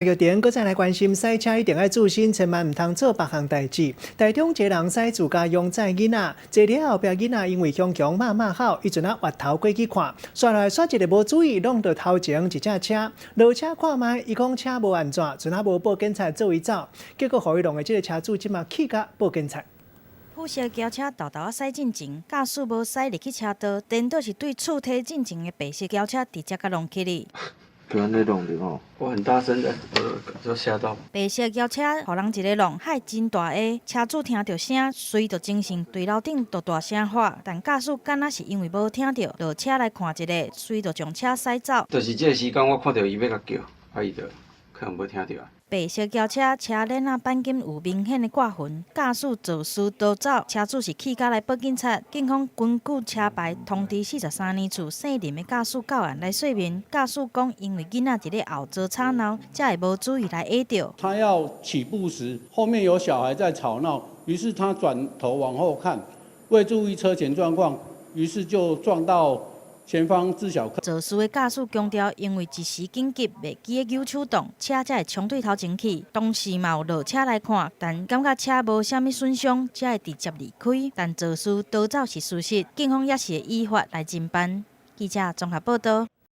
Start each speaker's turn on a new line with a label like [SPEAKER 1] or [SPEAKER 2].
[SPEAKER 1] 热点，搁再来关心赛车一定要注心，千万唔通做别项代志。台中一个人驶自家用载囡仔，坐了后壁囡仔因为强强骂吼，伊阵啊滑头过去看，刷来刷一个无注意，弄到头前一只车，落车看卖，伊讲车无安怎，阵啊无报警察做伊走，结果互伊弄的这个车主即马气甲报警察。
[SPEAKER 2] 富士轿车豆豆驶进前，驾驶无驶入去车道，颠倒是对厝体进前的白色轿车直接甲弄起哩。
[SPEAKER 3] 不要那弄的哦，我很大声的，就吓到。
[SPEAKER 2] 白色轿车互人一个弄，害真大下，车主听到声，随着精神对楼顶就大声喊，但驾驶敢若是因为无听到，落车来看一下，随着将车驶走。
[SPEAKER 3] 就是这个时间，我看到伊要甲叫，伊就可能无听到。
[SPEAKER 2] 白色轿车车链仔钣金有明显的刮痕，驾驶肇事逃走，车主是气甲来报警察。警方根据车牌通知43年厝姓林的驾驶到案来说明，驾驶讲因为囡仔伫咧后座吵闹，才会无注意来压到。
[SPEAKER 4] 他要起步时，后面有小孩在吵闹，于是他转头往后看，未注意车前状况，于是就撞到前方自小客。
[SPEAKER 2] 肇事的驾驶强调，因为一时紧急，袂记得扭手动，车才会冲对头前去。当时嘛有落车来看，但感觉车无啥物损伤，才会直接离开。但肇事逃走是事实，警方也是会依法来侦办。记者综合报道。